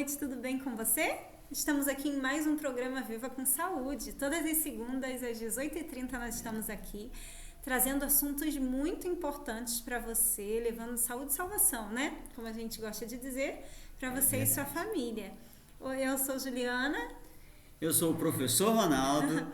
noite, tudo bem com você? Estamos aqui em mais um programa Viva com Saúde. Todas as segundas às 18h30 nós estamos aqui trazendo assuntos muito importantes para você, levando saúde e salvação, né? Como a gente gosta de dizer, para você e sua família. Eu sou Juliana. Eu sou o professor Ronaldo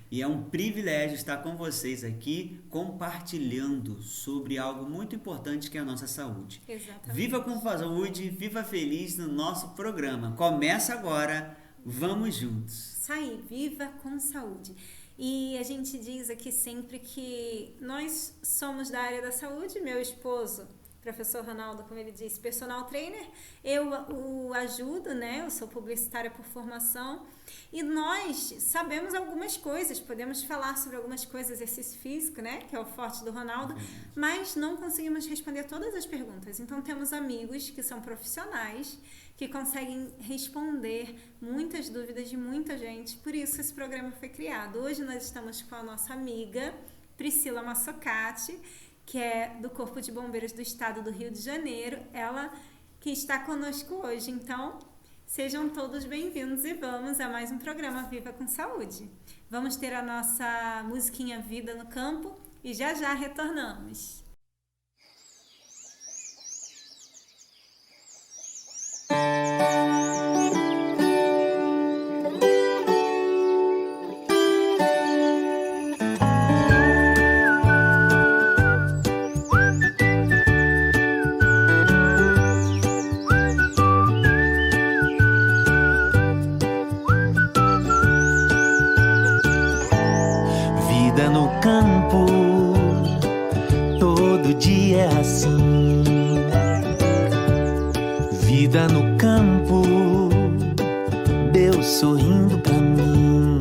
e é um privilégio estar com vocês aqui compartilhando sobre algo muito importante que é a nossa saúde. Exatamente. Viva com saúde, viva feliz no nosso programa. Começa agora, vamos juntos. Isso aí, viva com saúde. E a gente diz aqui sempre que nós somos da área da saúde, meu esposo, professor Ronaldo, como ele disse, personal trainer, eu o ajudo, né? Eu sou publicitária por formação e nós sabemos algumas coisas, podemos falar sobre algumas coisas, exercício físico, né? Que é o forte do Ronaldo, mas não conseguimos responder todas as perguntas. Então temos amigos que são profissionais, que conseguem responder muitas dúvidas de muita gente, por isso esse programa foi criado. Hoje nós estamos com a nossa amiga Priscila Massocati, que é do Corpo de Bombeiros do Estado do Rio de Janeiro, ela que está conosco hoje. Então, sejam todos bem-vindos e vamos a mais um programa Viva com Saúde. Vamos ter a nossa musiquinha Vida no Campo e já já retornamos. Vida no campo, Deus sorrindo pra mim.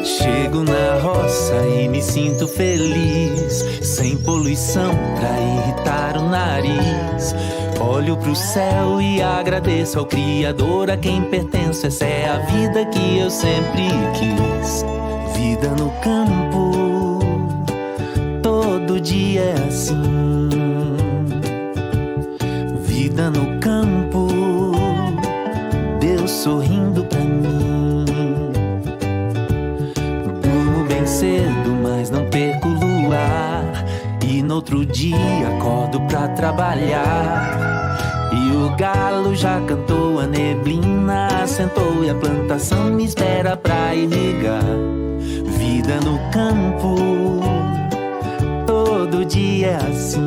Chego na roça e me sinto feliz, sem poluição pra irritar o nariz. Olho pro céu e agradeço ao Criador a quem pertenço. Essa é a vida que eu sempre quis. Vida no campo, todo dia é assim. Vida no campo, Deus sorrindo pra mim. Durmo bem cedo, mas não perco o luar. E no outro dia acordo pra trabalhar. E o galo já cantou, a neblina assentou e a plantação me espera pra irrigar. Vida no campo, todo dia é assim.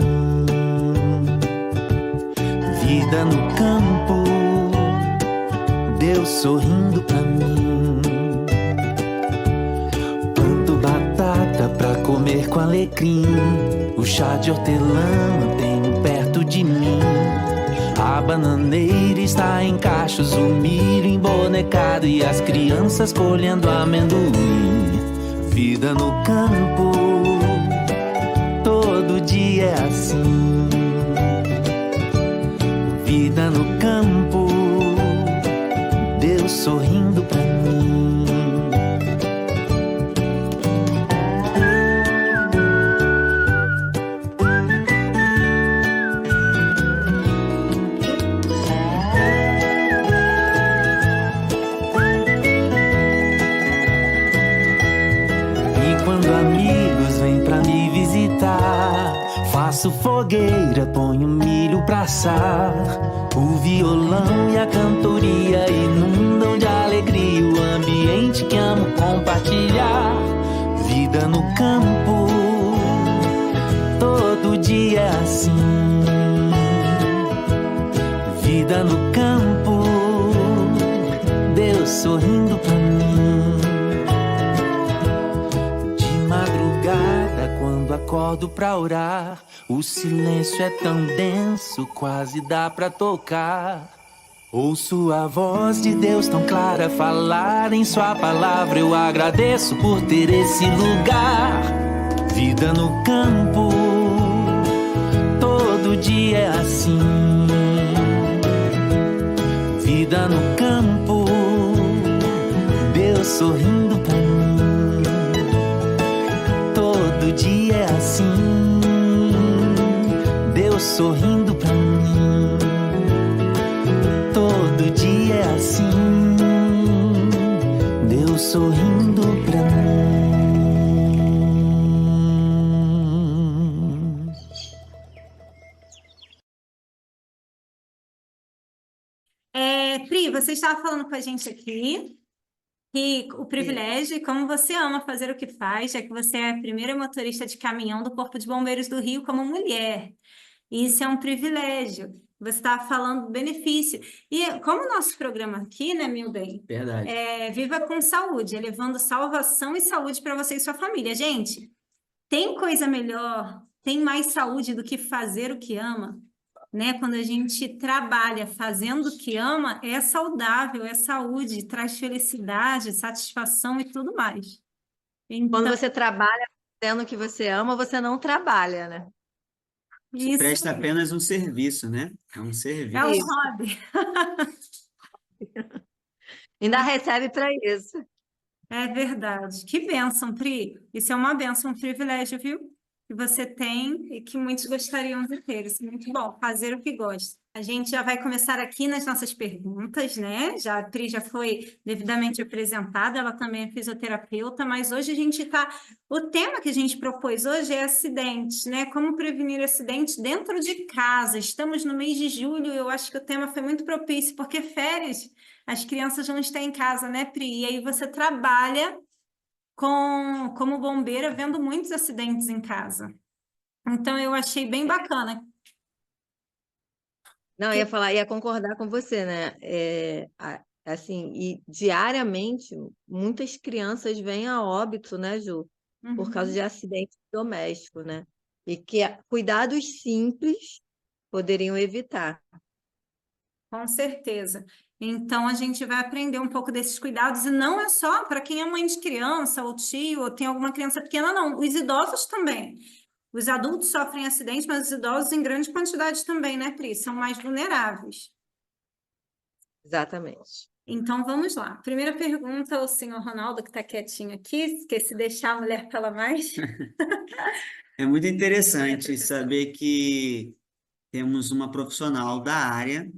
Vida no campo, Deus sorrindo pra mim. Planto batata pra comer com alecrim. O chá de hortelã mantenho perto de mim. A bananeira está em cachos, o milho embonecado e as crianças colhendo amendoim. Vida no campo, todo dia é assim. Vida no campo, Deus sorrindo pra mim. E quando amigos vêm pra me visitar, faço fogueira, ponho milho pra assar. O violão e a cantoria inundam de alegria o ambiente que amo compartilhar. Vida no campo, todo dia é assim. Vida no campo, Deus sorrindo pra mim. De madrugada, quando acordo pra orar, o silêncio é tão denso, quase dá pra tocar. Ouço a voz de Deus tão clara falar em sua palavra. Eu agradeço por ter esse lugar. Vida no campo, todo dia é assim. Vida no campo, Deus sorrindo pra mim. Todo dia é assim. Deus sorrindo pra mim. mundo sorrindo pra nós. Pri, você estava falando com a gente aqui que o privilégio e como você ama fazer o que faz, já que você é a primeira motorista de caminhão do Corpo de Bombeiros do Rio como mulher. Isso é um privilégio. Você estava falando do benefício. E como o nosso programa aqui, né, meu bem? Verdade. Viva com saúde, levando salvação e saúde para você e sua família. Gente, tem coisa melhor, tem mais saúde do que fazer o que ama? Né? Quando a gente trabalha fazendo o que ama, é saudável, é saúde, traz felicidade, satisfação e tudo mais. Quando Então, você trabalha fazendo o que você ama, você não trabalha, né? Você isso presta apenas um serviço, né? É um é um serviço. Isso. hobby. Ainda recebe para isso. É verdade. Que bênção, Pri. Isso é uma bênção, um privilégio, viu? Que você tem e que muitos gostariam de ter. Isso é muito bom, fazer o que gosta. A gente já vai começar aqui nas nossas perguntas, né? A Pri já foi devidamente apresentada, ela também é fisioterapeuta, mas hoje a gente está. O tema que a gente propôs hoje é acidentes, né? Como prevenir acidentes dentro de casa. Estamos no mês de julho, eu acho que o tema foi muito propício, porque férias. As crianças vão estar em casa, né, Pri? E aí você trabalha como bombeira vendo muitos acidentes em casa. Então, eu achei bem bacana. Não, eu ia falar, ia concordar com você, né? Assim, e diariamente muitas crianças vêm a óbito, né, Ju? Por causa de acidente doméstico, né? E que cuidados simples poderiam evitar. Com certeza. Então, a gente vai aprender um pouco desses cuidados, e não é só para quem é mãe de criança, ou tio, ou tem alguma criança pequena, não. Os idosos também. Os adultos sofrem acidentes, mas os idosos em grande quantidade também, né, Pri? São mais vulneráveis. Exatamente. Então, vamos lá. Primeira pergunta ao senhor Ronaldo, que está quietinho aqui, que se deixar a mulher fala mais. É muito interessante saber que temos uma profissional da área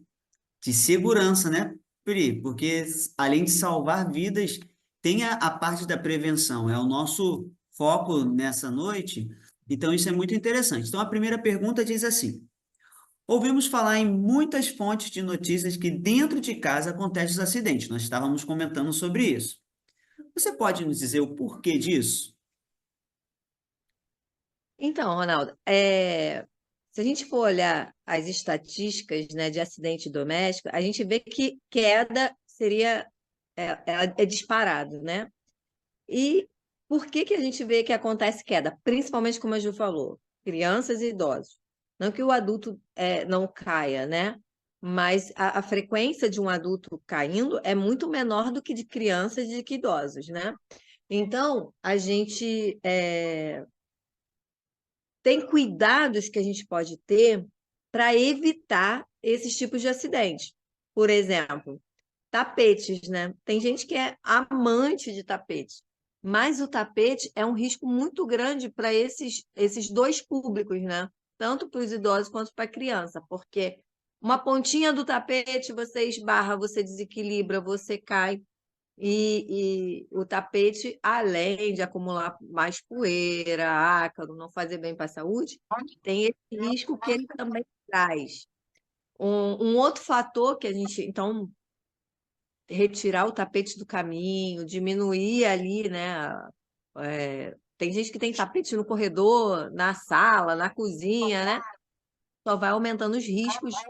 de segurança, né, Pri? Porque além de salvar vidas, tem a parte da prevenção, é o nosso foco nessa noite, então isso é muito interessante. Então a primeira pergunta diz assim: ouvimos falar em muitas fontes de notícias que dentro de casa acontecem os acidentes. Nós estávamos comentando sobre isso. Você pode nos dizer o porquê disso? Então, Ronaldo, se a gente for olhar as estatísticas, né, de acidente doméstico, a gente vê que queda seria é disparado, né? E por que que a gente vê que acontece queda? Principalmente, como a Ju falou, crianças e idosos. Não que o adulto não caia, né? Mas a frequência de um adulto caindo é muito menor do que de crianças e de que idosos, né? Então, a gente tem cuidados que a gente pode ter para evitar esses tipos de acidentes. Por exemplo, tapetes, né? Tem gente que é amante de tapete, mas o tapete é um risco muito grande para esses dois públicos, né? Tanto para os idosos quanto para a criança, porque uma pontinha do tapete você esbarra, você desequilibra, você cai. E o tapete, além de acumular mais poeira, ácaro, não fazer bem para a saúde, tem esse risco que ele também traz. Um outro fator que a gente, então, retirar o tapete do caminho, diminuir ali, né? Tem gente que tem tapete no corredor, na sala, na cozinha, né? Só vai aumentando os riscos de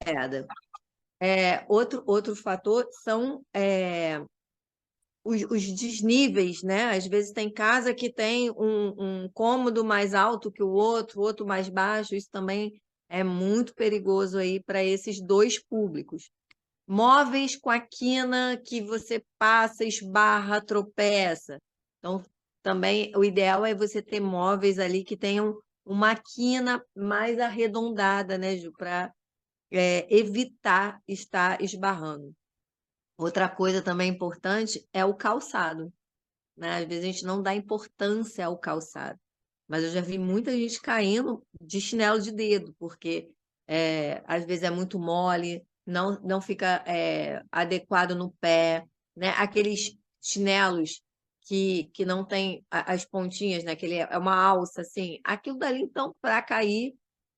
queda. Outro fator são os desníveis, né? Às vezes tem casa que tem um cômodo mais alto que o outro mais baixo. Isso também é muito perigoso aí para esses dois públicos. Móveis com a quina que você passa, esbarra, tropeça. Então, também o ideal é você ter móveis ali que tenham uma quina mais arredondada, né, Ju, para evitar estar esbarrando. Outra coisa também importante é o calçado, né? Às vezes a gente não dá importância ao calçado, mas eu já vi muita gente caindo de chinelo de dedo, porque às vezes é muito mole, não fica adequado no pé, né? Aqueles chinelos que não tem as pontinhas, né? Que ele é uma alça, assim. Aquilo dali, então, para cair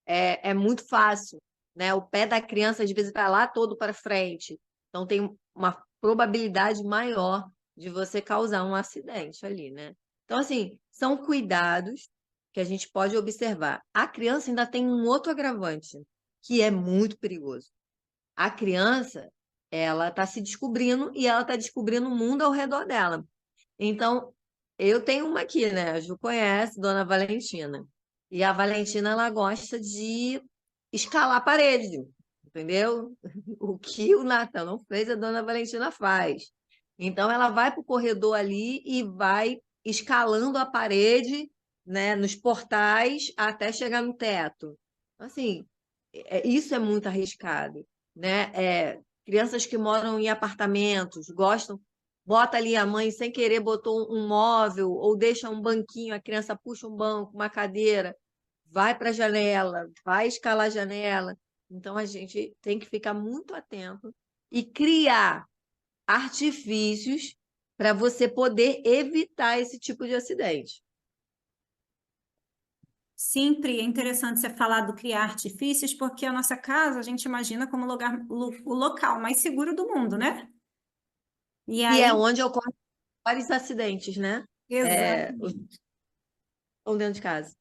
é muito fácil, né? O pé da criança, às vezes, vai lá todo para frente. Então, tem uma probabilidade maior de você causar um acidente ali, né? Então, assim, são cuidados que a gente pode observar. A criança ainda tem um outro agravante, que é muito perigoso. A criança, ela está se descobrindo e ela está descobrindo o mundo ao redor dela. Então, eu tenho uma aqui, né? A Ju conhece, Dona Valentina. E a Valentina, ela gosta de escalar a parede, entendeu? O que o Natan não fez, a Dona Valentina faz. Então, ela vai para o corredor ali e vai escalando a parede, né, nos portais até chegar no teto. Assim, isso é muito arriscado, né? Crianças que moram em apartamentos gostam, bota ali a mãe sem querer botou um móvel ou deixa um banquinho, a criança puxa um banco, uma cadeira, vai para a janela, vai escalar a janela. Então a gente tem que ficar muito atento e criar artifícios para você poder evitar esse tipo de acidente. Sempre é interessante você falar do criar artifícios, porque a nossa casa a gente imagina como o local mais seguro do mundo, né? E E é aí, onde ocorrem vários acidentes, né? exatamente. Ou dentro de casa.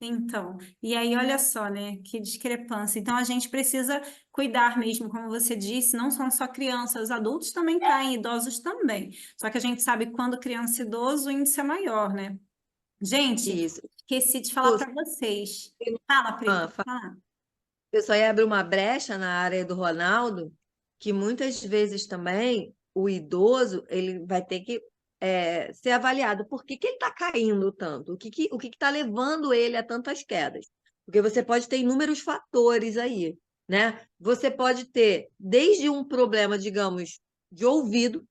Então, e aí olha só, né? Que discrepância. Então a gente precisa cuidar mesmo, como você disse, não são só crianças, adultos também caem, idosos também. Só que a gente sabe que quando criança e idoso, o índice é maior, né? Gente, Isso. esqueci de falar para vocês. Fala, Pri, Ah, pode falar. eu só ia abrir uma brecha na área do Ronaldo, que muitas vezes também o idoso ele vai ter que ser avaliado. Por que que ele está caindo tanto? O que está levando ele a tantas quedas? Porque você pode ter inúmeros fatores aí, né? Você pode ter desde um problema, digamos, de ouvido,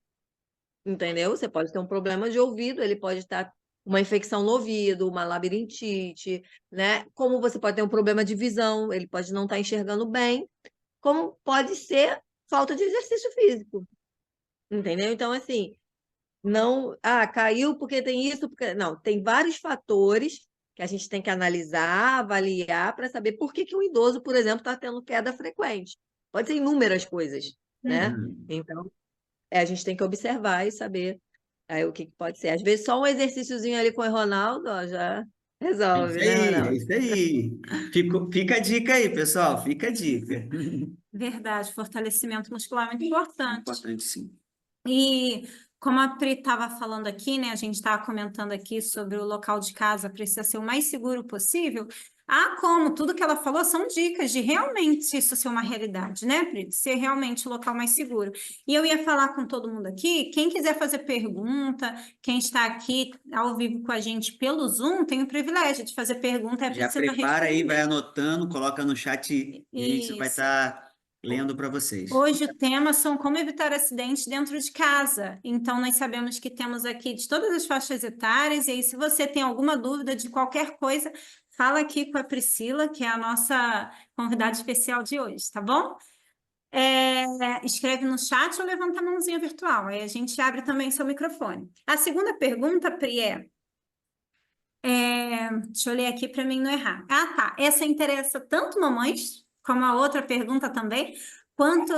entendeu? Você pode ter um problema de ouvido, ele pode estar uma infecção no ouvido, uma labirintite, né? Como você pode ter um problema de visão, ele pode não estar enxergando bem, como pode ser falta de exercício físico, entendeu? Então, assim, não, caiu porque tem isso, porque não, tem vários fatores que a gente tem que analisar, avaliar para saber por que que um idoso, por exemplo, está tendo queda frequente. Pode ser inúmeras coisas, né? Uhum. Então, a gente tem que observar e saber aí o que que pode ser. Às vezes só um exercíciozinho ali com o Ronaldo, ó, já É resolve, isso né, aí, é Ronaldo? isso aí. Fica a dica aí, pessoal, fica a dica. Verdade, fortalecimento muscular é muito importante. Importante, sim. E como a Pri estava falando aqui, né? A gente estava comentando aqui sobre o local de casa precisa ser o mais seguro possível. Como tudo que ela falou são dicas de realmente isso ser uma realidade, né, Pri? De ser realmente o local mais seguro. E eu ia falar com todo mundo aqui, quem quiser fazer pergunta, quem está aqui ao vivo com a gente pelo Zoom, tem o privilégio de fazer pergunta e a Já Priscila prepara aí, vai responder. anotando, coloca no chat e a gente vai Isso. estar lendo para vocês. Hoje o tema são como evitar acidentes dentro de casa. Então, nós sabemos que temos aqui de todas as faixas etárias, e aí, se você tem alguma dúvida de qualquer coisa, fala aqui com a Priscila, que é a nossa convidada especial de hoje, tá bom? Escreve no chat ou levanta a mãozinha virtual, aí a gente abre também seu microfone. A segunda pergunta, Pri, deixa eu ler aqui para mim não errar. Tá. Essa interessa tanto mamães, como a outra pergunta também, quanto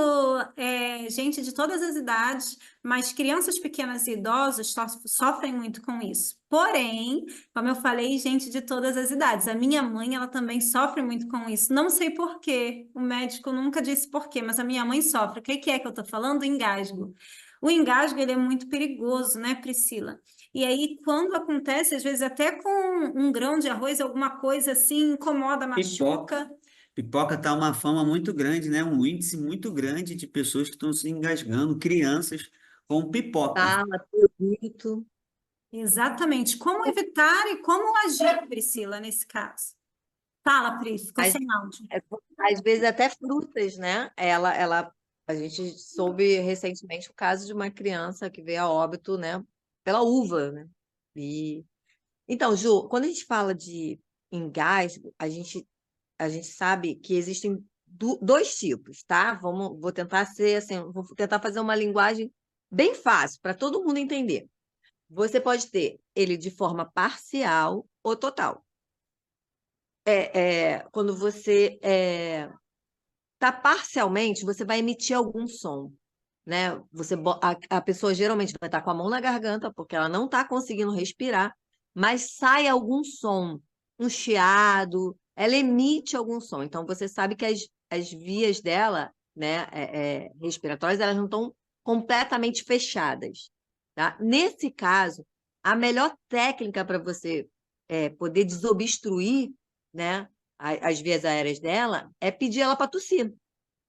gente de todas as idades, mas crianças pequenas e idosos sofrem muito com isso. Porém, como eu falei, gente de todas as idades. A minha mãe, ela também sofre muito com isso. Não sei por quê. O médico nunca disse por quê, mas a minha mãe sofre. O que é que eu estou falando? Engasgo. O engasgo, ele é muito perigoso, né, Priscila? E aí, quando acontece, às vezes até com um grão de arroz, alguma coisa assim, incomoda, Pipoca. machuca. Pipoca tá uma fama muito grande, né? Um índice muito grande de pessoas que estão se engasgando, crianças com pipoca. Fala, pergunto. Exatamente. Como evitar e como agir, Priscila, nesse caso? Fala, Pri, ficou Às, sem áudio. às vezes até frutas, né? A gente soube recentemente o caso de uma criança que veio a óbito, né? Pela uva, né? E, então, Ju, quando a gente fala de engasgo, a gente sabe que existem dois tipos, tá? Vou tentar ser assim, vou tentar fazer uma linguagem bem fácil, para todo mundo entender. Você pode ter ele de forma parcial ou total. Quando você está parcialmente, você vai emitir algum som, né? A pessoa geralmente vai estar com a mão na garganta, porque ela não está conseguindo respirar, mas sai algum som, um chiado, ela emite algum som. Então, você sabe que as vias dela, né, respiratórias, elas não estão completamente fechadas, tá? Nesse caso, a melhor técnica para você poder desobstruir, né, as vias aéreas dela é pedir ela para tossir.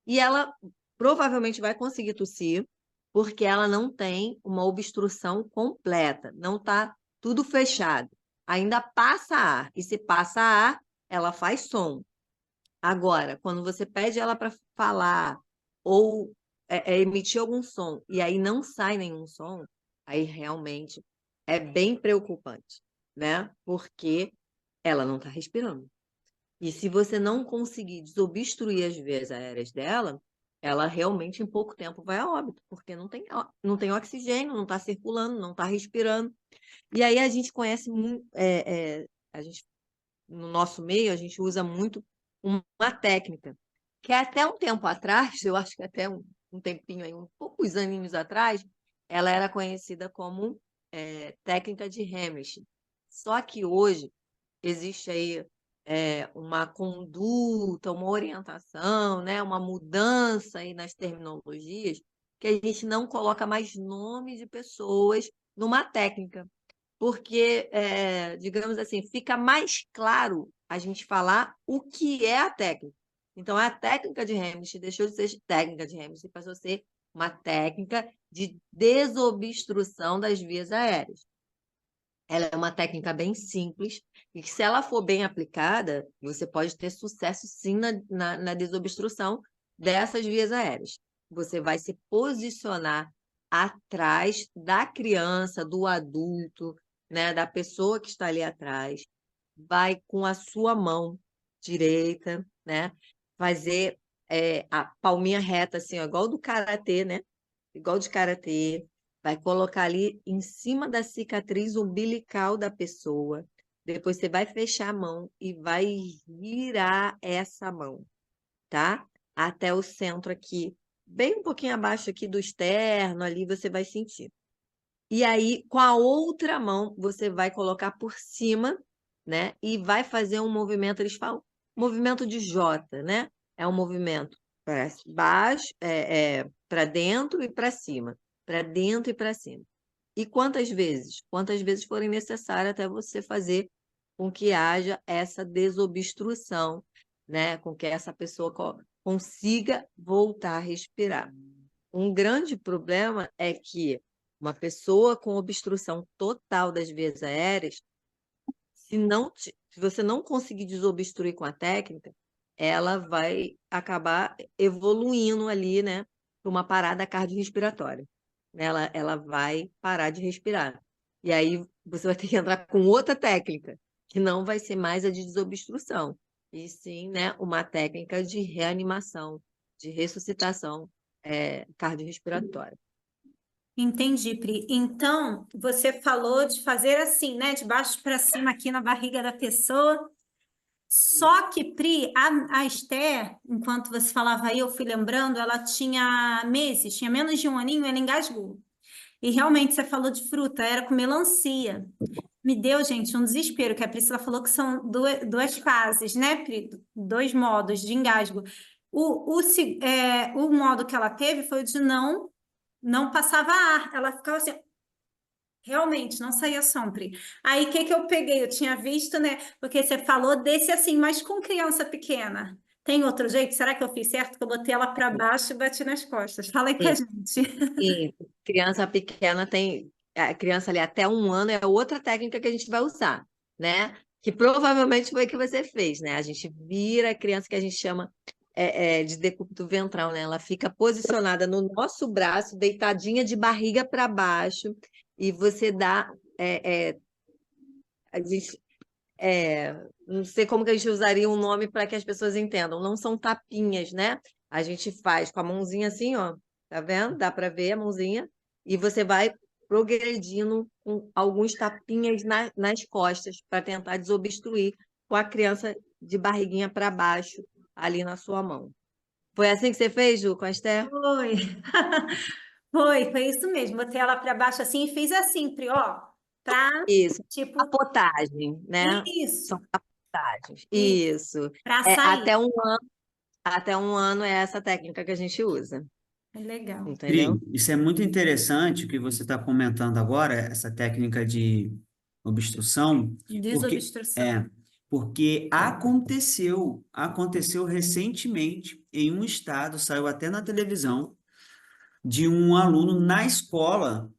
E ela provavelmente vai conseguir tossir, porque ela não tem uma obstrução completa, não está tudo fechado. Ainda passa ar, e se passa ar, ela faz som. Agora, quando você pede ela para falar ou emitir algum som, e aí não sai nenhum som, aí realmente é bem preocupante, né? Porque ela não está respirando. E se você não conseguir desobstruir as vias aéreas dela, ela realmente em pouco tempo vai a óbito, porque não tem oxigênio, não está circulando, não está respirando. E aí a gente conhece muito, no nosso meio, a gente usa muito uma técnica, que até um tempo atrás, eu acho que até um tempinho aí, poucos aninhos atrás, ela era conhecida como técnica de Heimlich. Só que hoje existe aí uma conduta, uma orientação, né, uma mudança aí nas terminologias, que a gente não coloca mais nome de pessoas numa técnica, porque, digamos assim, fica mais claro a gente falar o que é a técnica. Então, a técnica de Heimlich deixou de ser técnica de Heimlich e passou a ser uma técnica de desobstrução das vias aéreas. Ela é uma técnica bem simples e que, se ela for bem aplicada, você pode ter sucesso, sim, na desobstrução dessas vias aéreas. Você vai se posicionar atrás da criança, do adulto, né, da pessoa que está ali atrás, vai com a sua mão direita, né, fazer a palminha reta, assim, ó, igual do karatê, né? Igual de karatê, vai colocar ali em cima da cicatriz umbilical da pessoa. Depois você vai fechar a mão e vai girar essa mão, tá? Até o centro aqui, bem um pouquinho abaixo aqui do externo, ali você vai sentir. E aí, com a outra mão, você vai colocar por cima, né? E vai fazer um movimento, eles falam, movimento de J, né? É um movimento para baixo, para dentro e para cima, para dentro e para cima. E quantas vezes? Quantas vezes forem necessárias até você fazer com que haja essa desobstrução, né? Com que essa pessoa consiga voltar a respirar. Um grande problema é que uma pessoa com obstrução total das vias aéreas, se você não conseguir desobstruir com a técnica, ela vai acabar evoluindo ali, né, para uma parada cardiorrespiratória. Ela vai parar de respirar. E aí você vai ter que entrar com outra técnica, que não vai ser mais a de desobstrução, e sim, né, uma técnica de reanimação, de ressuscitação cardiorrespiratória. Entendi, Pri. Então, você falou de fazer assim, né? De baixo para cima aqui na barriga da pessoa. Só que, Pri, a Esther, enquanto você falava aí, eu fui lembrando, ela tinha meses, tinha menos de um aninho, ela engasgou. E realmente você falou de fruta, era com melancia. Me deu, gente, um desespero, que a Priscila falou que são duas fases, né, Pri? Dois modos de engasgo. O modo que ela teve foi o de não passava ar, ela ficava assim, realmente, não saía som, Pri. Aí, o que que eu peguei? Eu tinha visto, né, porque você falou desse assim, mas com criança pequena. Tem outro jeito? Será que eu fiz certo? Que eu botei ela para baixo e bati nas costas. Fala aí com a Sim, gente. sim. Criança pequena tem. A criança ali até um ano é outra técnica que a gente vai usar, né? Que provavelmente foi o que você fez, né? A gente vira a criança, que a gente chama de decúbito ventral, né? Ela fica posicionada no nosso braço, deitadinha de barriga para baixo, e você dá. A gente, não sei como que a gente usaria um nome para que as pessoas entendam. Não são tapinhas, né? A gente faz com a mãozinha assim, ó. Tá vendo? Dá para ver a mãozinha. e você vai progredindo com alguns tapinhas nas costas para tentar desobstruir com a criança de barriguinha para baixo ali na sua mão. Foi assim que você fez, Ju, com a Esther? Foi. Foi isso mesmo. Botei ela para baixo assim e fiz assim, Pri, ó, pra, Isso, tipo, a potagem, né? isso, São capotagens. isso, Isso. para É, sair. até um ano é essa técnica que a gente usa, É legal. entendeu? Pri, isso é muito interessante o que você está comentando agora, essa técnica de obstrução, porque Desobstrução. porque aconteceu recentemente em um estado, saiu até na televisão, de um aluno na escola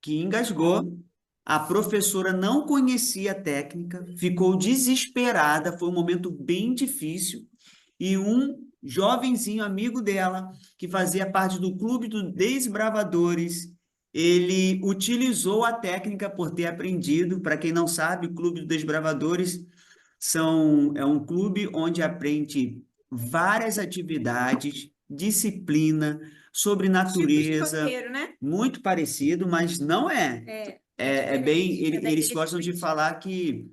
que engasgou. A professora não conhecia a técnica, ficou desesperada, foi um momento bem difícil. E um jovenzinho amigo dela, que fazia parte do clube dos desbravadores, ele utilizou a técnica por ter aprendido. Para quem não sabe, o Clube dos Desbravadores é um clube onde aprende várias atividades, disciplina, sobre Tipo de natureza, coqueiro, né? muito parecido, mas não é. É É bem, diferente. É eles daquele gostam de circuito. falar que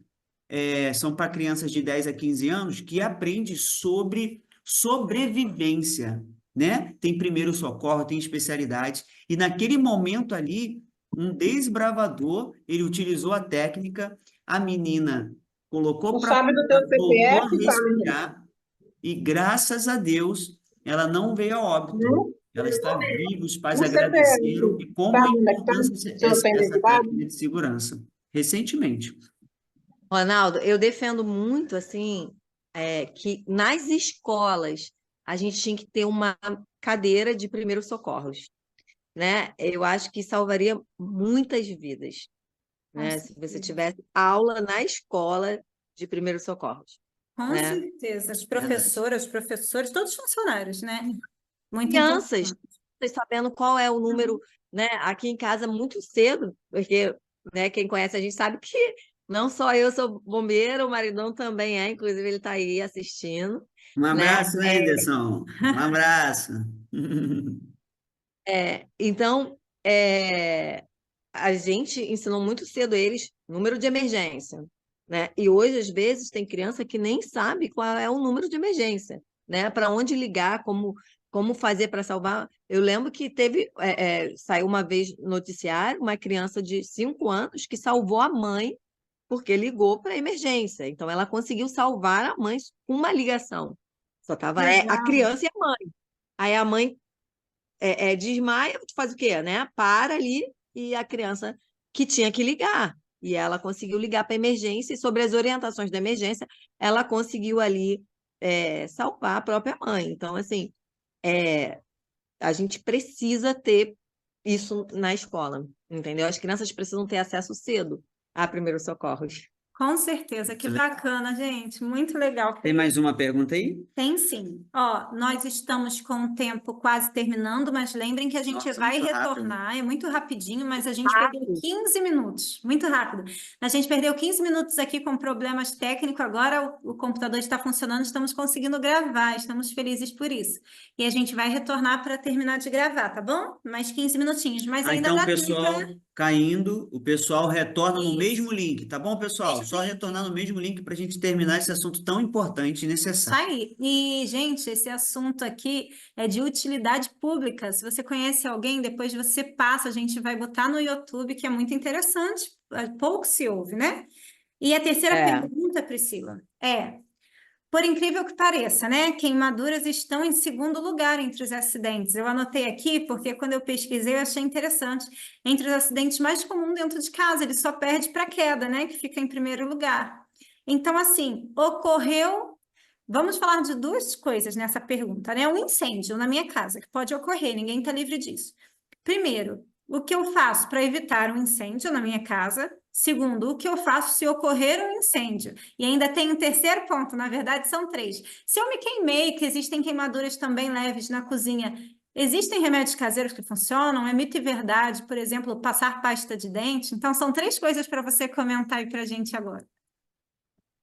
são para crianças de 10 a 15 anos que aprende sobre sobrevivência, né? Tem primeiro socorro, tem especialidade, e naquele momento ali, um desbravador, ele utilizou a técnica, a menina Tu colocou para sabe do fora, teu voltou a CPF, Tami? respirar, e graças a Deus, ela não veio a óbito. Ela está viva, os pais O agradeceram, CPF, e como é sabe onde é que tá? importante Se você tem essa identidade? técnica de segurança. Recentemente. Ronaldo, eu defendo muito assim que nas escolas a gente tinha que ter uma cadeira de primeiros socorros, né? Eu acho que salvaria muitas vidas, Com né? Se você certeza. tivesse aula na escola de primeiros socorros, Com né? certeza. As Verdade. professoras, os professores, todos os funcionários, né? Muito Crianças, importante. sabendo qual é o número, né? Aqui em casa muito cedo, porque, né, quem conhece a gente sabe que não só eu sou bombeiro, o maridão também é, inclusive ele está aí assistindo, Um né? abraço, Anderson. Um abraço. Então, a gente ensinou muito cedo eles número de emergência, né? E hoje, às vezes, tem criança que nem sabe qual é o número de emergência, né? Para onde ligar, como fazer para salvar. Eu lembro que saiu uma vez no noticiário uma criança de 5 anos que salvou a mãe porque ligou para a emergência. Então, ela conseguiu salvar a mãe com uma ligação. Só estava a Legal. criança e a mãe. Aí a mãe desmaia, tu faz o quê, né? Para ali e a criança que tinha que ligar. E ela conseguiu ligar para a emergência e sobre as orientações da emergência, ela conseguiu ali salvar a própria mãe. Então, assim, a gente precisa ter isso na escola, entendeu? As crianças precisam ter acesso cedo a primeiros socorros. Com certeza. Que bacana, gente. Muito legal. Tem mais uma pergunta aí? Tem sim. Ó, nós estamos com o tempo quase terminando, mas lembrem que a gente Nossa, vai muito rápido. retornar. É muito rapidinho, mas a gente perdeu 15 minutos. Muito rápido. A gente perdeu 15 minutos aqui com problemas técnicos. Agora o computador está funcionando, estamos conseguindo gravar. Estamos felizes por isso. E a gente vai retornar para terminar de gravar, tá bom? Mais 15 minutinhos. Mas ainda Então, dá tempo pessoal, para. caindo, o pessoal retorna no Isso. mesmo link, tá bom, pessoal? Mesmo Só link. retornar no mesmo link para a gente terminar esse assunto tão importante e Isso necessário. aí. E, gente, esse assunto aqui é de utilidade pública. Se você conhece alguém, depois você passa, a gente vai botar no YouTube, que é muito interessante. Pouco se ouve, né? E a terceira pergunta, Priscila, por incrível que pareça, né? Queimaduras estão em segundo lugar entre os acidentes. Eu anotei aqui porque quando eu pesquisei eu achei interessante. Entre os acidentes mais comuns dentro de casa, ele só perde para queda, né? Que fica em primeiro lugar. Então, assim, ocorreu. Vamos falar de duas coisas nessa pergunta, né? Um incêndio na minha casa, que pode ocorrer, ninguém está livre disso. Primeiro, o que eu faço para evitar um incêndio na minha casa? Segundo, o que eu faço se ocorrer um incêndio? E ainda tem um terceiro ponto, na verdade são três. Se eu me queimei, que existem queimaduras também leves na cozinha, existem remédios caseiros que funcionam? É mito e verdade, por exemplo, passar pasta de dente? Então, são três coisas para você comentar aí para a gente agora.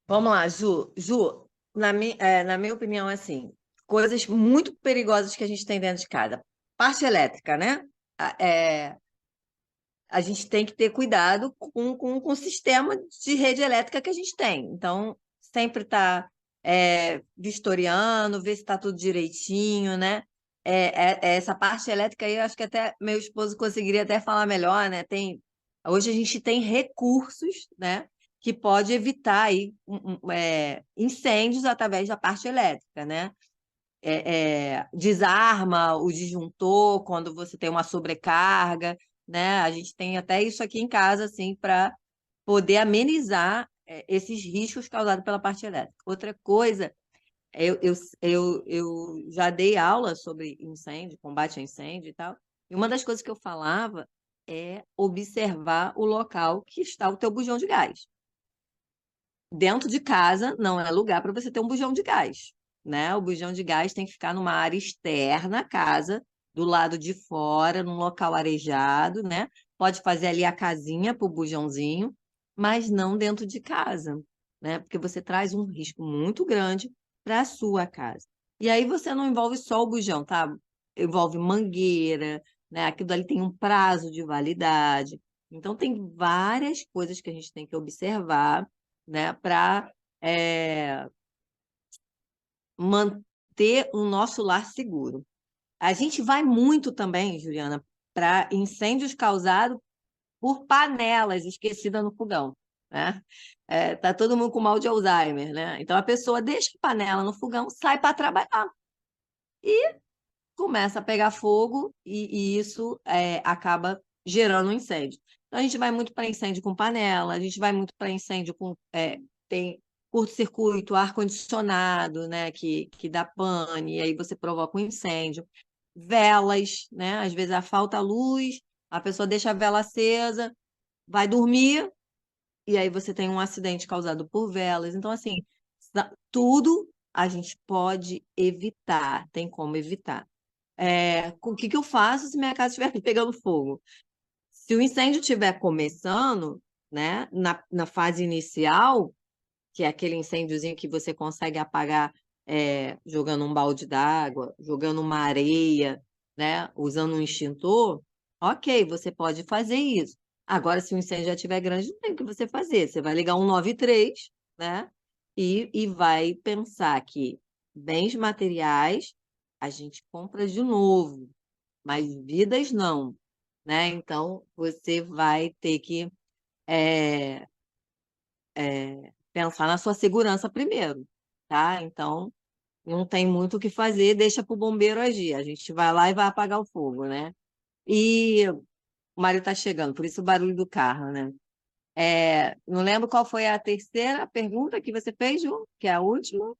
Vamos lá, Ju. Ju, na minha opinião, assim, coisas muito perigosas que a gente tem dentro de casa. Parte elétrica, né? a gente tem que ter cuidado com o sistema de rede elétrica que a gente tem. Então, sempre está vistoriando, ver se está tudo direitinho, né? Essa parte elétrica aí, eu acho que até meu esposo conseguiria até falar melhor, né? Hoje a gente tem recursos, né, que pode evitar aí, incêndios através da parte elétrica, né? Desarma o disjuntor quando você tem uma sobrecarga, né? A gente tem até isso aqui em casa, assim, para poder amenizar esses riscos causados pela parte elétrica. Outra coisa, eu já dei aula sobre incêndio, combate a incêndio e tal, e uma das coisas que eu falava é observar o local que está o teu bujão de gás. Dentro de casa não é lugar para você ter um bujão de gás, né? O bujão de gás tem que ficar numa área externa à casa, do lado de fora, num local arejado, né? Pode fazer ali a casinha para o bujãozinho, mas não dentro de casa, né? Porque você traz um risco muito grande para a sua casa. E aí você não envolve só o bujão, tá? Envolve mangueira, né? Aquilo ali tem um prazo de validade. Então, tem várias coisas que a gente tem que observar, né, para manter o nosso lar seguro. A gente vai muito também, Juliana, para incêndios causados por panelas esquecidas no fogão, né? Tá todo mundo com mal de Alzheimer, né? Então a pessoa deixa a panela no fogão, sai para trabalhar e começa a pegar fogo e isso acaba gerando um incêndio. Então, a gente vai muito para incêndio com panela, a gente vai muito para incêndio com... tem curto-circuito, ar-condicionado, né, que dá pane, e aí você provoca um incêndio. Velas, né? Às vezes falta luz, a pessoa deixa a vela acesa, vai dormir, e aí você tem um acidente causado por velas. Então, assim, tudo a gente pode evitar, tem como evitar. O que eu faço se minha casa estiver pegando fogo? Se o incêndio estiver começando, né, na fase inicial, que é aquele incêndiozinho que você consegue apagar jogando um balde d'água, jogando uma areia, né, usando um extintor, ok, você pode fazer isso. Agora, se o incêndio já estiver grande, não tem o que você fazer. Você vai ligar 193, né, e vai pensar que bens materiais a gente compra de novo, mas vidas não, né? Então, você vai ter que pensar na sua segurança primeiro, tá? Então, não tem muito o que fazer, deixa para o bombeiro agir. A gente vai lá e vai apagar o fogo, né? E o marido está chegando, por isso o barulho do carro, né? Não lembro qual foi a terceira pergunta que você fez, Ju, que é a última.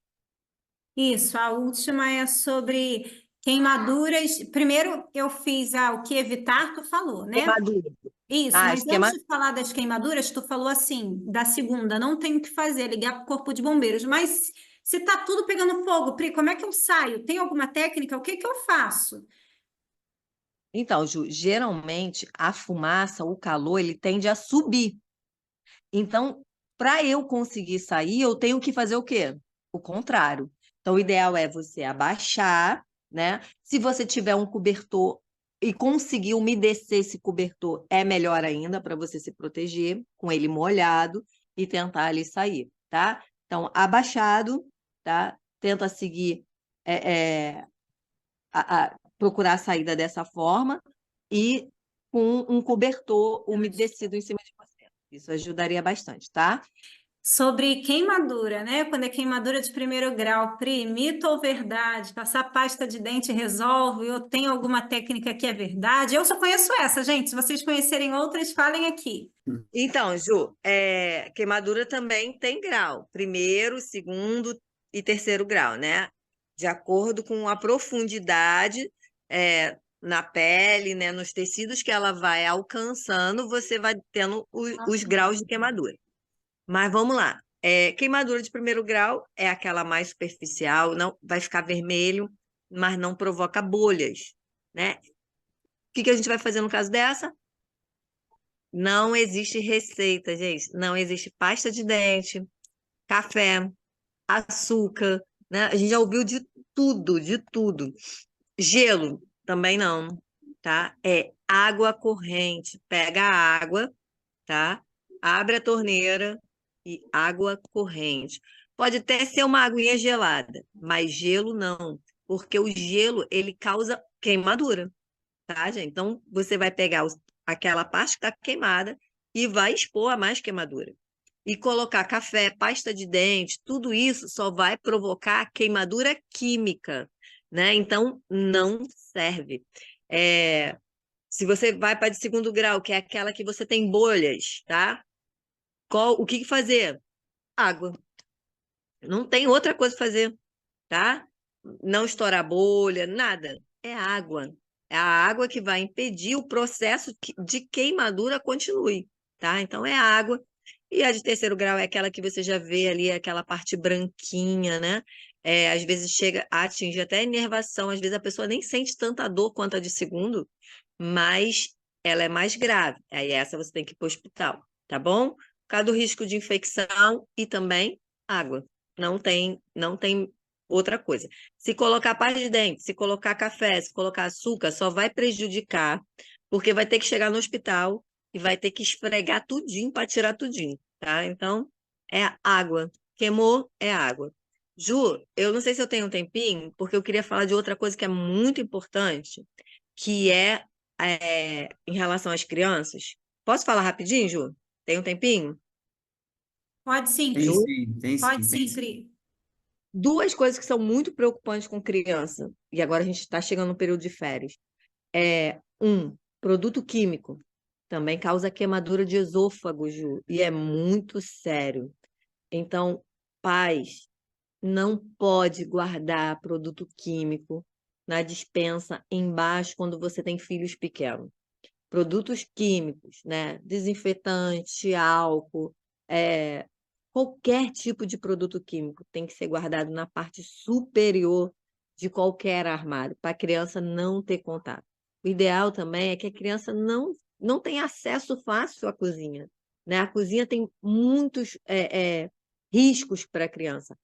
Isso, a última é sobre queimaduras. Primeiro eu fiz o que evitar, tu falou, né? Queimadura. Isso, Ah, mas antes esquema. de falar das queimaduras, tu falou assim, da segunda, não tenho o que fazer, ligar para o corpo de bombeiros. Mas se tá tudo pegando fogo, Pri, como é que eu saio? Tem alguma técnica? O que que eu faço? Então, Ju, geralmente a fumaça, o calor, ele tende a subir. Então, para eu conseguir sair, eu tenho que fazer o quê? O contrário. Então, o ideal é você abaixar, né? Se você tiver um cobertor e conseguir umedecer esse cobertor, é melhor ainda para você se proteger com ele molhado e tentar ali sair, tá? Então, abaixado, tá? Tenta seguir, procurar a saída dessa forma e com um cobertor umedecido em cima de você. Isso ajudaria bastante, tá? Sobre queimadura, né? Quando é queimadura de primeiro grau, Pri, mito ou verdade? Passar pasta de dente resolve? Eu tenho alguma técnica que é verdade? Eu só conheço essa, gente. Se vocês conhecerem outras, falem aqui. Então, Ju, queimadura também tem grau, primeiro, segundo e terceiro grau, né? De acordo com a profundidade na pele, né? Nos tecidos que ela vai alcançando, você vai tendo os graus de queimadura. Mas vamos lá. Queimadura de primeiro grau é aquela mais superficial, não vai ficar vermelho, mas não provoca bolhas, né? O que a gente vai fazer no caso dessa? Não existe receita, gente. Não existe pasta de dente, café, açúcar, né? A gente já ouviu de tudo, de tudo. Gelo, também não. tá? É água corrente. Pega a água, tá? Abre a torneira e água corrente. Pode até ser uma aguinha gelada, mas gelo não, porque o gelo ele causa queimadura, tá, gente? Então você vai pegar aquela parte que está queimada e vai expor a mais queimadura. E colocar café, pasta de dente, tudo isso só vai provocar queimadura química, né? Então não serve. Se você vai para de segundo grau, que é aquela que você tem bolhas, tá? O que fazer? Água. Não tem outra coisa para fazer, tá? Não estourar bolha, nada. É água. É a água que vai impedir o processo de queimadura continue, tá? Então é água. E a de terceiro grau é aquela que você já vê ali, aquela parte branquinha, né? Às vezes chega a atingir até a inervação, às vezes a pessoa nem sente tanta dor quanto a de segundo, mas ela é mais grave. Aí essa você tem que ir para o hospital, tá bom? Por causa do risco de infecção e também água. Não tem outra coisa. Se colocar pasta de dente, se colocar café, se colocar açúcar, só vai prejudicar, porque vai ter que chegar no hospital e vai ter que esfregar tudinho para tirar tudinho, tá? Então, é água. Queimou, é água. Ju, eu não sei se eu tenho um tempinho, porque eu queria falar de outra coisa que é muito importante, que é em relação às crianças. Posso falar rapidinho, Ju? Tem um tempinho? Pode sim, Tem Pri. Ju? sim, tem sim, Pode tem sim, sim. Pri. Duas coisas que são muito preocupantes com criança, e agora a gente está chegando no período de férias. Produto químico. Também causa queimadura de esôfago, Ju, e é muito sério. Então, pais, não pode guardar produto químico na despensa embaixo quando você tem filhos pequenos. Produtos químicos, né? Desinfetante, álcool, qualquer tipo de produto químico tem que ser guardado na parte superior de qualquer armário, para a criança não ter contato. O ideal também é que a criança não tenha acesso fácil à cozinha, né? A cozinha tem muitos riscos para a criança.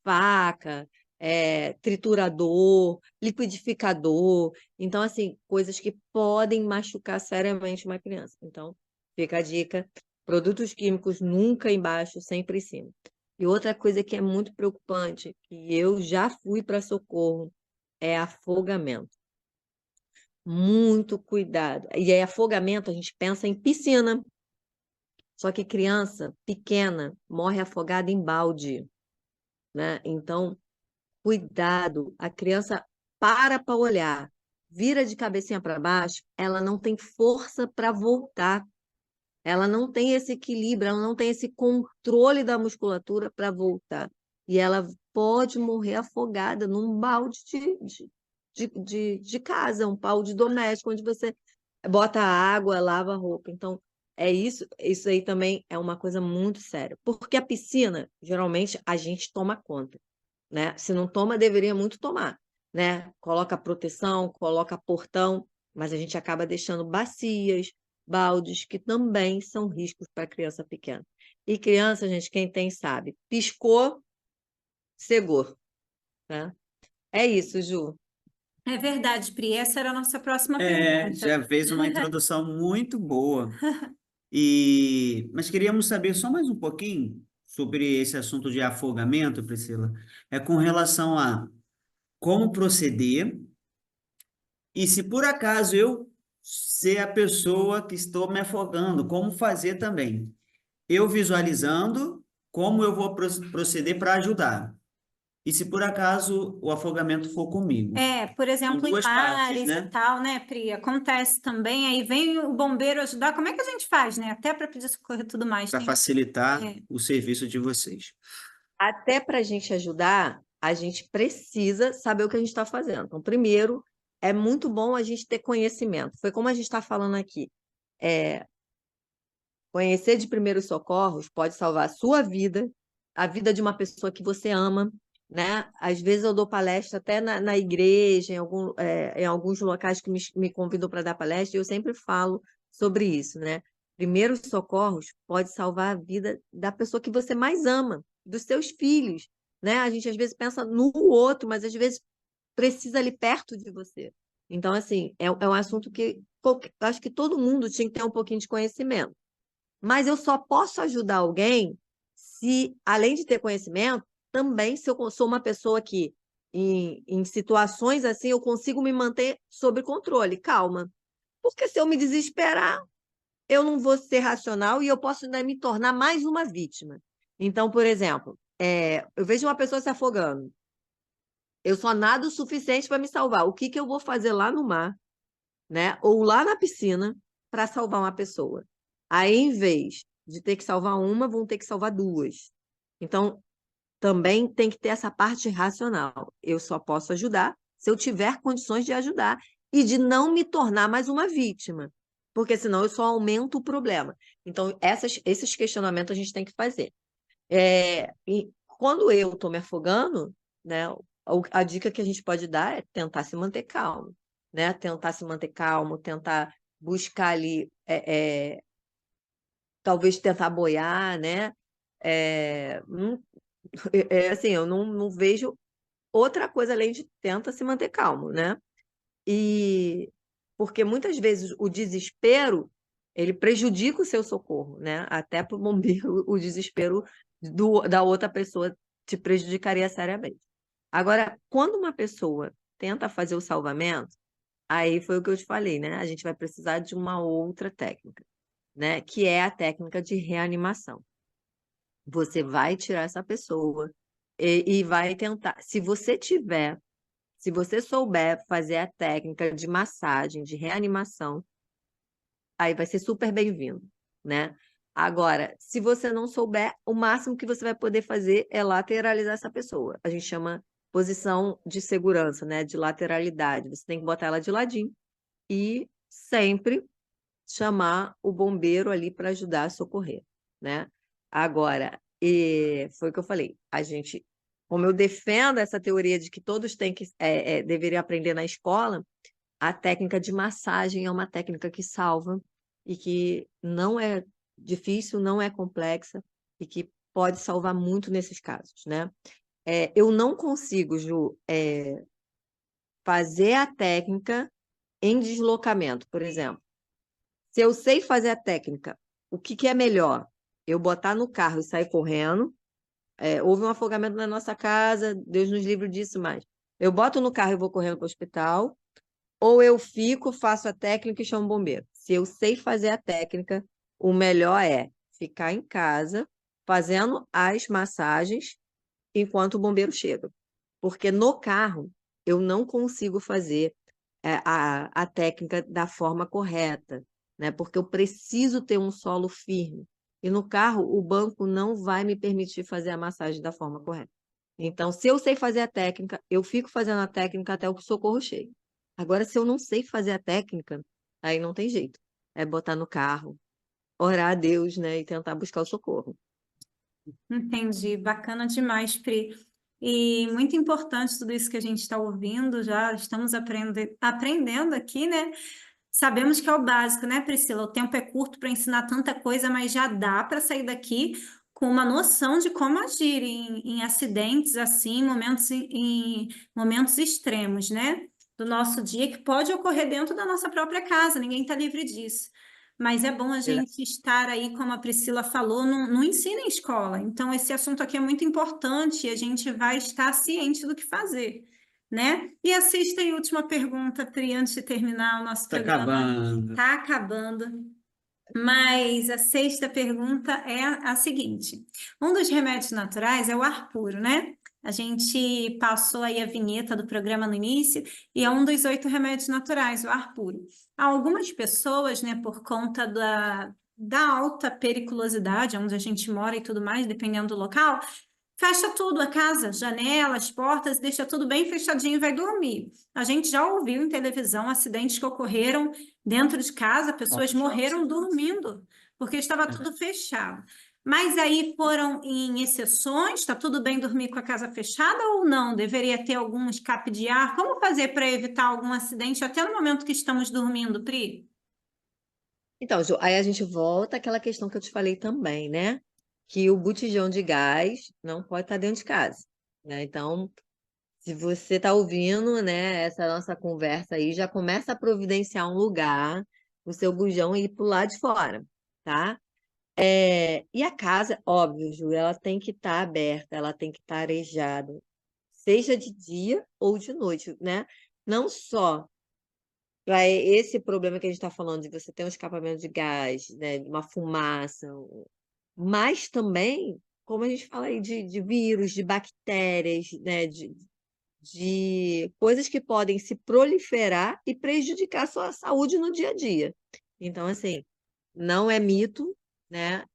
Faca, triturador, liquidificador. Então, assim, coisas que podem machucar seriamente uma criança. Então, fica a dica: produtos químicos nunca embaixo, sempre em cima. E outra coisa que é muito preocupante, que eu já fui para socorro, é afogamento. Muito cuidado. E aí, afogamento, a gente pensa em piscina. Só que criança pequena morre afogada em balde, né? Então, cuidado. A criança para olhar, vira de cabecinha para baixo, ela não tem força para voltar. Ela não tem esse equilíbrio, ela não tem esse controle da musculatura para voltar. E ela pode morrer afogada num balde de casa, um balde doméstico, onde você bota água, lava a roupa. Então, isso aí também é uma coisa muito séria. Porque a piscina, geralmente, a gente toma conta, né? Se não toma, deveria muito tomar, né? Coloca proteção, coloca portão, mas a gente acaba deixando bacias, baldes, que também são riscos para criança pequena. E criança, gente, quem tem sabe, piscou, cegou, né? É isso, Ju. É verdade, Pri. Essa era a nossa próxima Já pergunta. fez uma introdução muito boa. Mas queríamos saber só mais um pouquinho sobre esse assunto de afogamento, Priscila. É com relação a como proceder e se por acaso eu ser a pessoa que estou me afogando, como fazer também. Eu visualizando como eu vou proceder para ajudar. E se por acaso o afogamento for comigo. Por São exemplo, em duas partes, mares e né? tal, né, Pri? Acontece também, aí vem o bombeiro ajudar. Como é que a gente faz, né? Até para pedir socorro e tudo mais. Para Tem... facilitar É. o serviço de vocês. Até para a gente ajudar, a gente precisa saber o que a gente está fazendo. Então, primeiro, é muito bom a gente ter conhecimento. Foi como a gente está falando aqui. Conhecer de primeiros socorros pode salvar a sua vida, a vida de uma pessoa que você ama, né? Às vezes eu dou palestra até na igreja, em alguns locais que me convidam para dar palestra, e eu sempre falo sobre isso, né? Primeiros socorros pode salvar a vida da pessoa que você mais ama, dos seus filhos, né? A gente às vezes pensa no outro, mas às vezes precisa ali perto de você. Então, assim, é um assunto que acho que todo mundo tinha que ter um pouquinho de conhecimento. Mas eu só posso ajudar alguém se, além de ter conhecimento, também se eu sou uma pessoa que, em situações assim, eu consigo me manter sob controle, calma. Porque se eu me desesperar, eu não vou ser racional e eu posso ainda me tornar mais uma vítima. Então, por exemplo, eu vejo uma pessoa se afogando. Eu só nado o suficiente para me salvar. O que que eu vou fazer lá no mar, né? Ou lá na piscina para salvar uma pessoa? Aí, em vez de ter que salvar uma, vão ter que salvar duas. Então, também tem que ter essa parte racional. Eu só posso ajudar se eu tiver condições de ajudar e de não me tornar mais uma vítima, porque senão eu só aumento o problema. Então, esses questionamentos a gente tem que fazer. E quando eu estou me afogando, né, a dica que a gente pode dar é tentar se manter calmo, né? Tentar se manter calmo, tentar buscar ali, talvez tentar boiar, né? Assim, eu não vejo outra coisa além de tenta se manter calmo, né? E porque muitas vezes o desespero ele prejudica o seu socorro, né? Até para o bombeiro o desespero da outra pessoa te prejudicaria seriamente. Agora, quando uma pessoa tenta fazer o salvamento, aí foi o que eu te falei, né? A gente vai precisar de uma outra técnica, né? Que é a técnica de reanimação. Você vai tirar essa pessoa e vai tentar. Se você souber fazer a técnica de massagem, de reanimação, aí vai ser super bem-vindo, né? Agora, se você não souber, o máximo que você vai poder fazer é lateralizar essa pessoa. A gente chama posição de segurança, né? De lateralidade. Você tem que botar ela de ladinho e sempre chamar o bombeiro ali para ajudar a socorrer, né? Agora, foi o que eu falei, como eu defendo essa teoria de que todos têm que deveriam aprender na escola, a técnica de massagem é uma técnica que salva e que não é difícil, não é complexa e que pode salvar muito nesses casos, né? Eu não consigo, Ju, fazer a técnica em deslocamento, por exemplo. Se eu sei fazer a técnica, o que que é melhor? Eu botar no carro e sair correndo. Houve um afogamento na nossa casa, Deus nos livre disso, mas eu boto no carro e vou correndo para o hospital, ou eu fico, faço a técnica e chamo o bombeiro. Se eu sei fazer a técnica, o melhor é ficar em casa fazendo as massagens enquanto o bombeiro chega. Porque no carro eu não consigo fazer a técnica da forma correta, né? Porque eu preciso ter um solo firme. E no carro, o banco não vai me permitir fazer a massagem da forma correta. Então, se eu sei fazer a técnica, eu fico fazendo a técnica até o socorro chegue. Agora, se eu não sei fazer a técnica, aí não tem jeito. É botar no carro, orar a Deus, né? E tentar buscar o socorro. Entendi, bacana demais, Pri. E muito importante tudo isso que a gente está ouvindo, já estamos aprendendo aqui, né? Sabemos que é o básico, né, Priscila? O tempo é curto para ensinar tanta coisa, mas já dá para sair daqui com uma noção de como agir em acidentes assim, em momentos extremos, né? Do nosso dia, que pode ocorrer dentro da nossa própria casa, ninguém está livre disso. Mas é bom a gente estar aí, como a Priscila falou, no ensino em escola. Então, esse assunto aqui é muito importante e a gente vai estar ciente do que fazer, né? E a sexta e última pergunta, Pri, antes de terminar o nosso Tá programa. acabando. Está acabando. Mas a sexta pergunta é a seguinte: um dos remédios naturais é o ar puro, né? A gente passou aí a vinheta do programa no início e é um dos 8 remédios naturais, o ar puro. Algumas pessoas, né, por conta da alta periculosidade, onde a gente mora e tudo mais, dependendo do local, fecha tudo, a casa, janelas, portas, deixa tudo bem fechadinho e vai dormir. A gente já ouviu em televisão acidentes que ocorreram dentro de casa, pessoas morreram dormindo, porque estava tudo fechado. Mas aí foram em exceções, está tudo bem dormir com a casa fechada ou não? Deveria ter algum escape de ar? Como fazer para evitar algum acidente até no momento que estamos dormindo, Pri? Então, Ju, aí a gente volta àquela questão que eu te falei também, né? Que o botijão de gás não pode estar dentro de casa, né? Então, Se você está ouvindo, né, essa nossa conversa aí, já começa a providenciar um lugar o seu bujão e ir pro lado de fora, tá? E a casa, óbvio, Ju, ela tem que estar aberta, ela tem que estar arejada, seja de dia ou de noite, né? Não só para esse problema que a gente está falando, de você ter um escapamento de gás, né, de uma fumaça, mas também, como a gente fala aí, de vírus, de bactérias, né, de coisas que podem se proliferar e prejudicar a sua saúde no dia a dia. Então, assim, não é mito, né?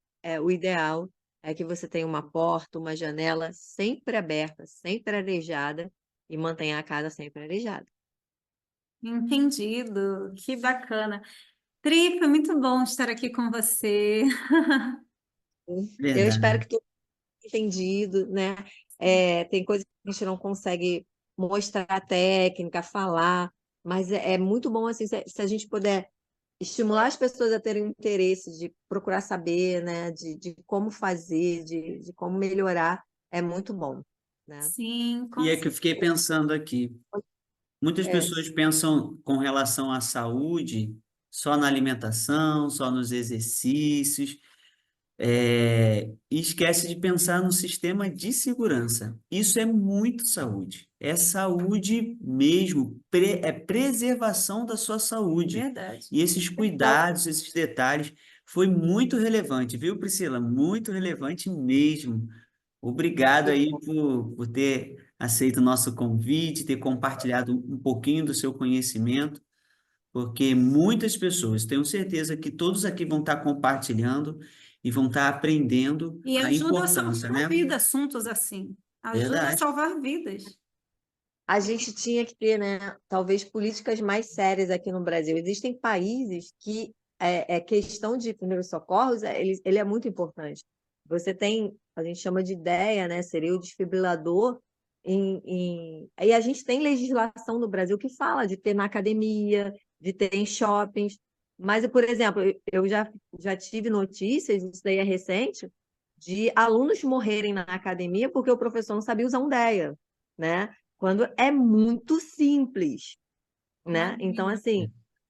O ideal é que você tenha uma porta, uma janela sempre aberta, sempre arejada e mantenha a casa sempre arejada. Entendido, que bacana. Tri, foi muito bom estar aqui com você. Eu espero Verdade. que tenha entendido, né? Tem coisas que a gente não consegue mostrar a técnica, falar, mas é muito bom assim, se a gente puder estimular as pessoas a terem interesse de procurar saber, né, de como fazer, de como melhorar, é muito bom, né? Sim, E com é que eu fiquei certeza. pensando aqui. Muitas É, pessoas pensam com relação à saúde só na alimentação, só nos exercícios, e esquece de pensar no sistema de segurança. Isso é muito saúde. É saúde mesmo, é preservação da sua saúde. Verdade. E esses cuidados, esses detalhes, foi muito relevante, viu, Priscila? Muito relevante mesmo. Obrigado aí por ter aceito o nosso convite, ter compartilhado um pouquinho do seu conhecimento, porque muitas pessoas, tenho certeza que todos aqui vão estar compartilhando e vão estar aprendendo E a ajuda a importância, salvar né? vida, assuntos assim. Ajuda a Verdade. salvar vidas. a gente tinha que ter, né, talvez políticas mais sérias aqui no Brasil. Existem países que questão de primeiros socorros, ele é muito importante. Você tem, a gente chama de ideia, né, seria o desfibrilador. E a gente tem legislação no Brasil que fala de ter na academia, de ter em shoppings. Mas, por exemplo, eu já tive notícias, isso daí é recente, de alunos morrerem na academia porque o professor não sabia usar um DEA, né? Quando é muito simples, né? Então, Imagina. assim,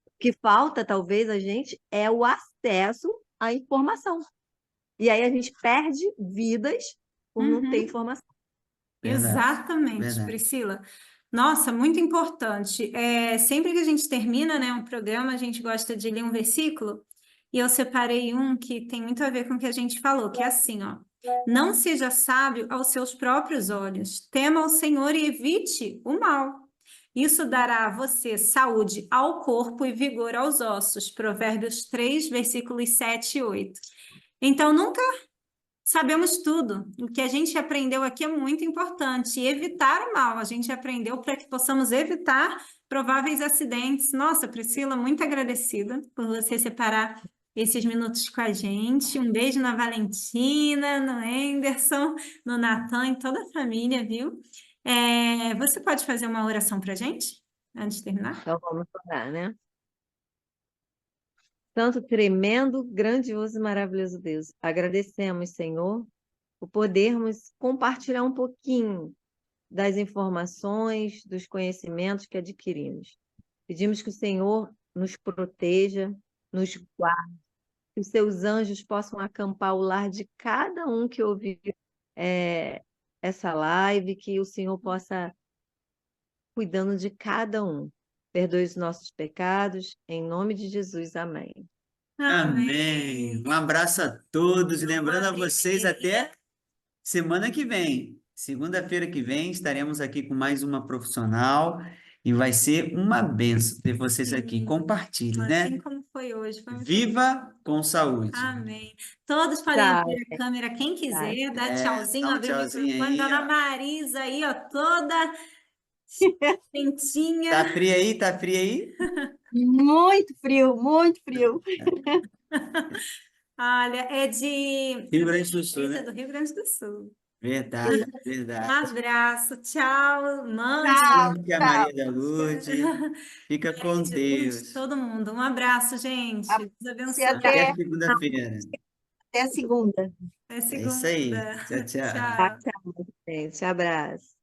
o que falta, talvez, a gente é o acesso à informação. E aí a gente perde vidas por não ter Uhum. informação. Verdade. Exatamente, Verdade. Priscila. Nossa, muito importante. Sempre que a gente termina, né, um programa, a gente gosta de ler um versículo, e eu separei um que tem muito a ver com o que a gente falou, que é assim, ó. Não seja sábio aos seus próprios olhos, tema o Senhor e evite o mal. Isso dará a você saúde ao corpo e vigor aos ossos. Provérbios 3, versículos 7 e 8. Então, nunca sabemos tudo. O que a gente aprendeu aqui é muito importante. E evitar o mal. A gente aprendeu para que possamos evitar prováveis acidentes. Nossa, Priscila, muito agradecida por você separar esses minutos com a gente. Um beijo na Valentina, no Anderson, no Natan e toda a família, viu? Você pode fazer uma oração para a gente, antes de terminar? Então, vamos orar, né? Santo, tremendo, grandioso e maravilhoso Deus, agradecemos, Senhor, por podermos compartilhar um pouquinho das informações, dos conhecimentos que adquirimos. Pedimos que o Senhor nos proteja, nos guarde, que os seus anjos possam acampar ao lar de cada um que ouvir essa live, que o Senhor possa cuidando de cada um. Perdoe os nossos pecados, em nome de Jesus, amém. Amém. Um abraço a todos. E lembrando a vocês, até semana que vem. Segunda-feira que vem estaremos aqui com mais uma profissional e vai ser uma benção ter vocês aqui. Sim, Compartilhem, assim né? como foi hoje. Foi muito bom. Viva com saúde. Amém. Todos podem Tchau, abrir a câmera, quem tchau. quiser, dar tchauzinho, Dá um abrir o tchauzinho microfone. aí, Dona ó. Marisa aí, ó, toda quentinha. Tá frio aí? Tá frio aí? Muito frio, muito frio. Olha, é de... Rio Grande do Sul, Esse é né? do Rio Grande do Sul. Verdade, Um verdade. abraço, tchau, mãe. Tchau, Tia tchau. Maria da Lourdes. Fica com Beijo, Deus. todo mundo. Um abraço, gente. Deus E abençoe. Até até, segunda-feira. até segunda. Até É isso aí. segunda. Tchau, tchau. Tchau, Tchau. tchau, gente. Abraço.